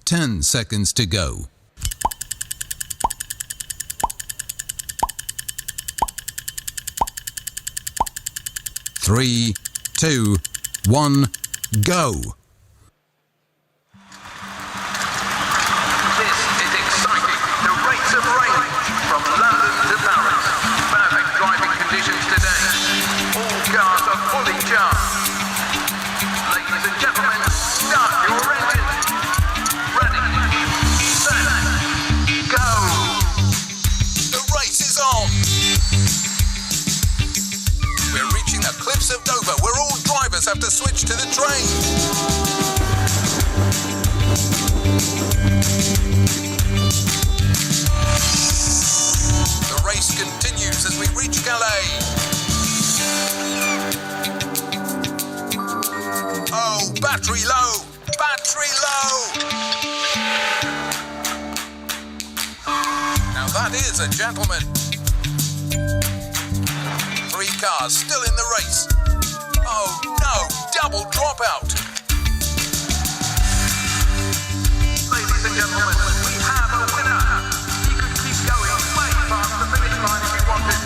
10 seconds to go. Three, two, one, go. This is exciting. The race of range from London to Paris. Perfect driving conditions today. All cars are fully charged. Ladies and gentlemen, start your engines. Ready, set, go. The race is on. We're reaching the cliffs of Dover, where all drivers have to switch to the train. The race continues as we reach Calais. Oh, battery low! Battery low! Now that is a gentleman. 3 cars still in the race. Oh no, double dropout. Ladies and gentlemen, we have a winner. He could keep going way past the finish line if he wanted.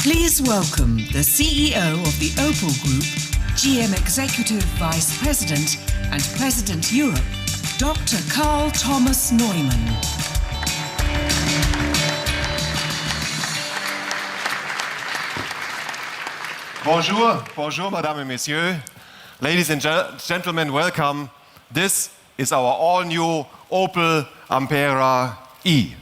Please welcome the CEO of the Opel Group, GM Executive Vice President and President Europe, Dr. Karl Thomas Neumann. Bonjour, bonjour, mesdames et messieurs. Ladies and gentlemen, welcome. This is our all-new Opel Ampera-E,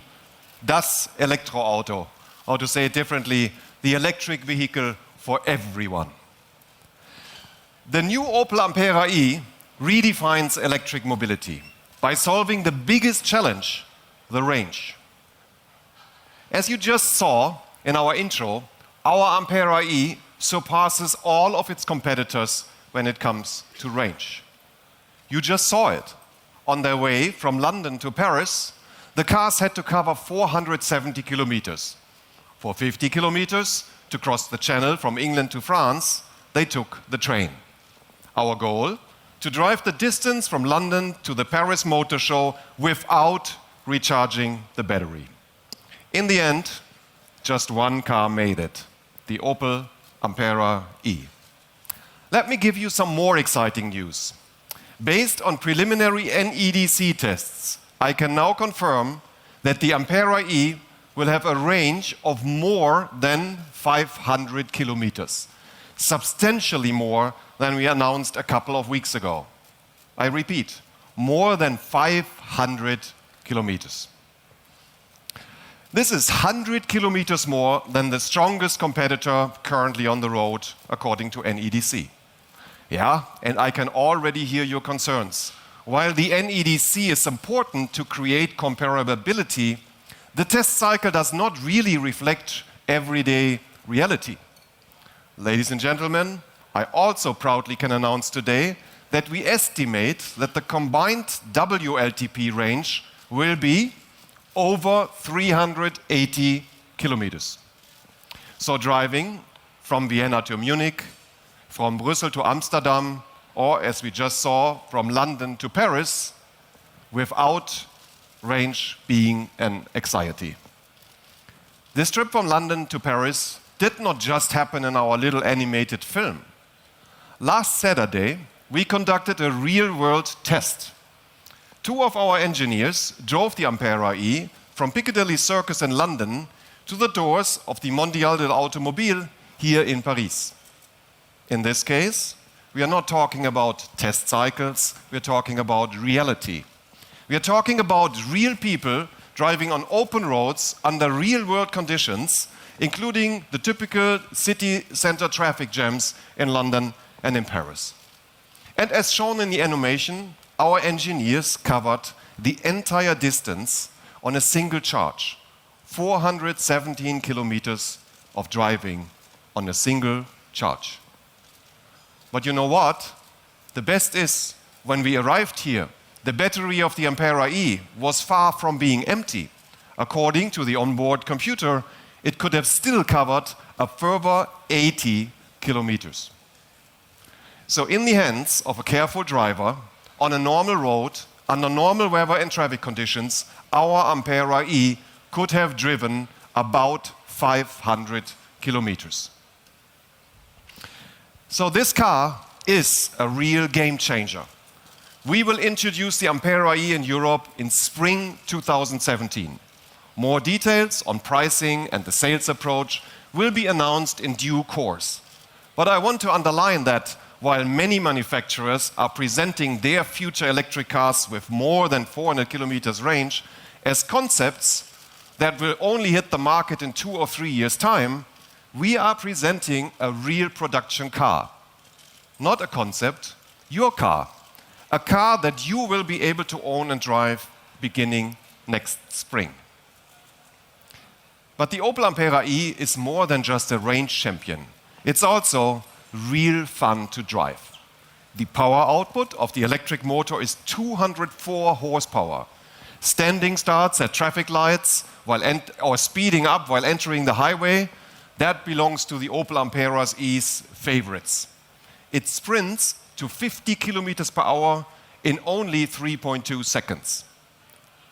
das Elektroauto. Or to say it differently, the electric vehicle for everyone. The new Opel Ampera-E redefines electric mobility by solving the biggest challenge, the range. As you just saw in our intro, our Ampera-E surpasses all of its competitors when it comes to range. You just saw it. On their way from London to Paris, the cars had to cover 470 kilometers. For 50 kilometers to cross the channel from England to France, they took the train. Our goal? To drive the distance from London to the Paris Motor Show without recharging the battery. In the end, just one car made it, the Opel Ampera-E. Let me give you some more exciting news. Based on preliminary NEDC tests, I can now confirm that the Ampera-E will have a range of more than 500 kilometers, substantially more than we announced a couple of weeks ago. I repeat, more than 500 kilometers. This is 100 kilometers more than the strongest competitor currently on the road, according to NEDC. Yeah, and I can already hear your concerns. While the NEDC is important to create comparability, the test cycle does not really reflect everyday reality. Ladies and gentlemen, I also proudly can announce today that we estimate that the combined WLTP range will be over 380 kilometers. So driving from Vienna to Munich, from Brussels to Amsterdam, or as we just saw, from London to Paris, without range being an anxiety. This trip from London to Paris did not just happen in our little animated film. Last Saturday, we conducted a real-world test. 2 of our engineers drove the Ampera-E from Piccadilly Circus in London to the doors of the Mondial de l'Automobile here in Paris. In this case, we are not talking about test cycles, we're talking about reality. We are talking about real people driving on open roads under real-world conditions, including the typical city center traffic jams in London and in Paris. And as shown in the animation, our engineers covered the entire distance on a single charge, 417 kilometers of driving on a single charge. But you know what? The best is, when we arrived here, the battery of the Ampera-E was far from being empty. According to the onboard computer, it could have still covered a further 80 kilometers. So in the hands of a careful driver, on a normal road, under normal weather and traffic conditions, our Ampera-E could have driven about 500 kilometers. So this car is a real game changer. We will introduce the Ampera-E in Europe in spring 2017. More details on pricing and the sales approach will be announced in due course. But I want to underline that while many manufacturers are presenting their future electric cars with more than 400 kilometers range as concepts that will only hit the market in 2 or 3 years' time, we are presenting a real production car. Not a concept, your car. A car that you will be able to own and drive beginning next spring. But the Opel Ampera-E is more than just a range champion. It's also real fun to drive. The power output of the electric motor is 204 horsepower. Standing starts at traffic lights or speeding up while entering the highway, that belongs to the Opel Ampera-E's favorites. It sprints to 50 kilometers per hour in only 3.2 seconds.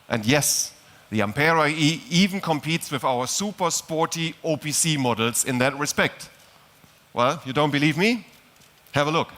And yes, the Ampera-E even competes with our super sporty OPC models in that respect. Well, you don't believe me? Have a look.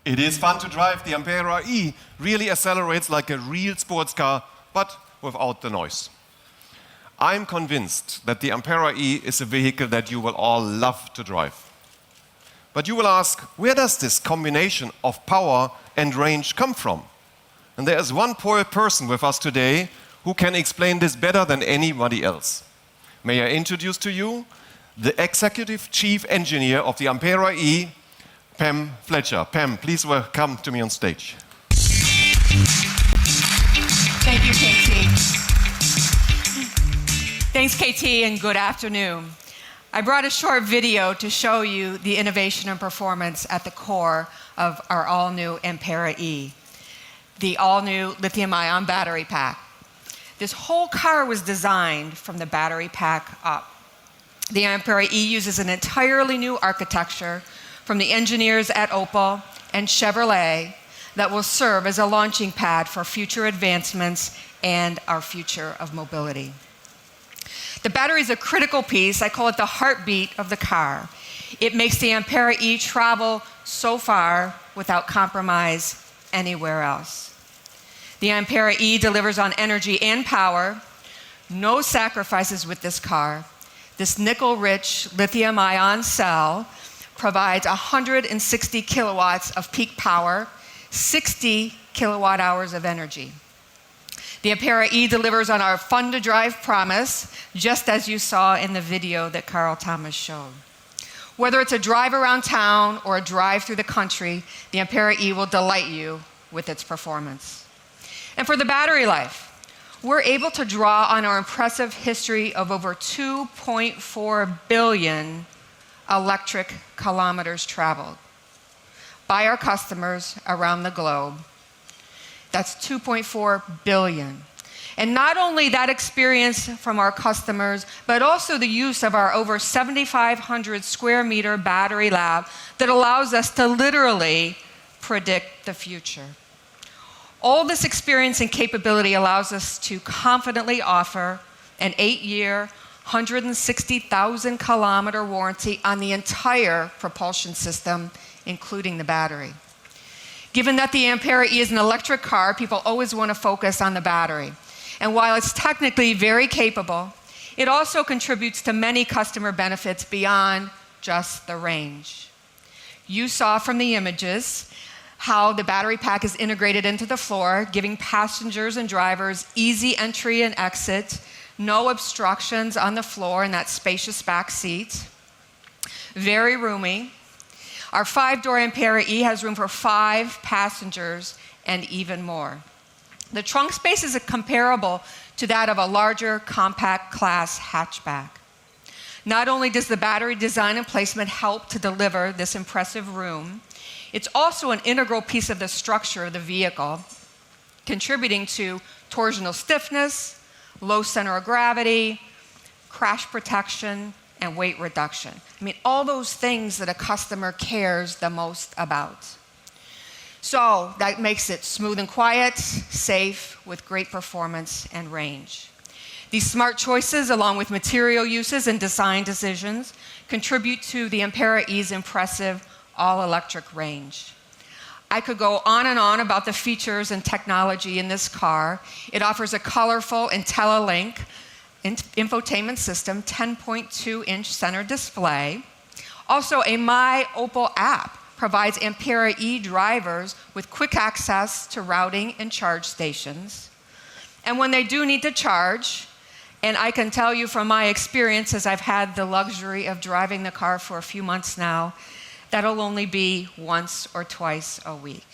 It is fun to drive. The Ampera-E really accelerates like a real sports car, but without the noise. I'm convinced that the Ampera-E is a vehicle that you will all love to drive. But you will ask, where does this combination of power and range come from? And there is one person with us today who can explain this better than anybody else. May I introduce to you the Executive Chief Engineer of the Ampera-E, Pam Fletcher. Pam, please come to me on stage. Thank you, KT. Thanks, KT, and good afternoon. I brought a short video to show you the innovation and performance at the core of our all-new Ampera-E, the all-new lithium-ion battery pack. This whole car was designed from the battery pack up. The Ampera-E uses an entirely new architecture from the engineers at Opel and Chevrolet that will serve as a launching pad for future advancements and our future of mobility. The battery is a critical piece. I call it the heartbeat of the car. It makes the Ampera-E travel so far without compromise anywhere else. The Ampera-E delivers on energy and power. No sacrifices with this car. This nickel-rich lithium-ion cell provides 160 kilowatts of peak power, 60 kilowatt hours of energy. The Ampera-E delivers on our fun-to-drive promise, just as you saw in the video that Carl Thomas showed. Whether it's a drive around town or a drive through the country, the Ampera-E will delight you with its performance. And for the battery life, we're able to draw on our impressive history of over 2.4 billion electric kilometers traveled by our customers around the globe. That's 2.4 billion. And not only that experience from our customers, but also the use of our over 7,500 square meter battery lab that allows us to literally predict the future. All this experience and capability allows us to confidently offer an 8-year, 160,000 kilometer warranty on the entire propulsion system, including the battery. Given that the Ampera-E is an electric car, people always want to focus on the battery. And while it's technically very capable, It also contributes to many customer benefits beyond just the range. You saw from the images how the battery pack is integrated into the floor, giving passengers and drivers easy entry and exit, no obstructions on the floor in that spacious back seat. Very roomy. Our 5-door Ampera-E has room for 5 passengers and even more. The trunk space is comparable to that of a larger compact class hatchback. Not only does the battery design and placement help to deliver this impressive room, it's also an integral piece of the structure of the vehicle, contributing to torsional stiffness, low center of gravity, crash protection, and weight reduction. I mean, all those things that a customer cares the most about. So that makes it smooth and quiet, safe, with great performance and range. These smart choices, along with material uses and design decisions, contribute to the Ampera-E's impressive all-electric range. I could go on and on about the features and technology in this car. It offers a colorful IntelliLink infotainment system, 10.2-inch center display. Also, a My Opel app provides Ampera-E drivers with quick access to routing and charge stations. And when they do need to charge, and I can tell you from my experience, as I've had the luxury of driving the car for a few months now, that'll only be once or twice a week.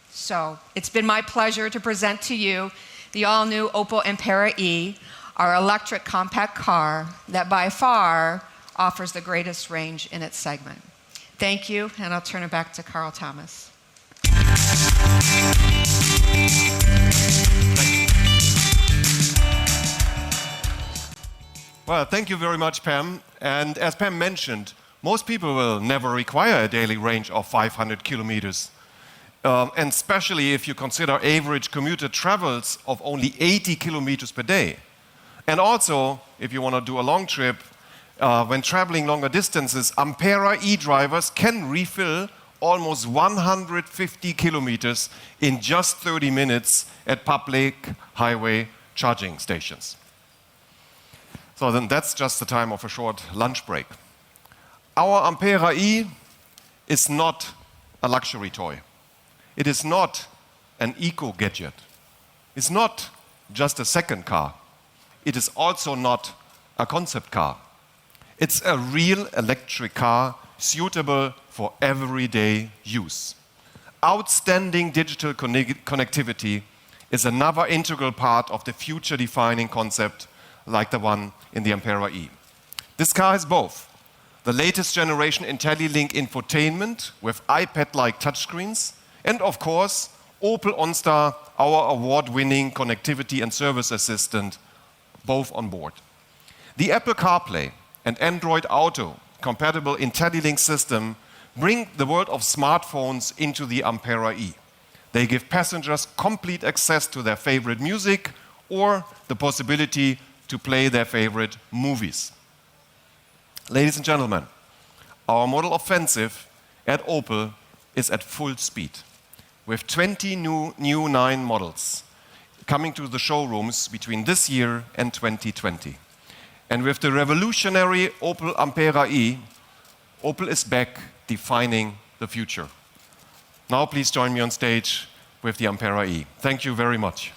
So it's been my pleasure to present to you the all-new Opel Ampera-E, our electric compact car that by far offers the greatest range in its segment. Thank you, and I'll turn it back to Carl Thomas. Well, thank you very much, Pam. And as Pam mentioned, most people will never require a daily range of 500 kilometers. And especially if you consider average commuter travels of only 80 kilometers per day. And also, if you want to do a long trip, when traveling longer distances, Ampera-E drivers can refill almost 150 kilometers in just 30 minutes at public highway charging stations. So then that's just the time of a short lunch break. Our Ampera-E is not a luxury toy. It is not an eco-gadget. It's not just a second car. It is also not a concept car. It's a real electric car suitable for everyday use. Outstanding digital connectivity is another integral part of the future-defining concept like the one in the Ampera-E. This car has both the latest generation IntelliLink infotainment with iPad-like touchscreens, and of course, Opel OnStar, our award-winning connectivity and service assistant, both on board. The Apple CarPlay and Android Auto compatible IntelliLink system bring the world of smartphones into the Ampera-E. They give passengers complete access to their favorite music or the possibility to play their favorite movies. Ladies and gentlemen, our model offensive at Opel is at full speed, with 20 new 9 models coming to the showrooms between this year and 2020. And with the revolutionary Opel Ampera-E, Opel is back defining the future. Now please join me on stage with the Ampera-E. Thank you very much.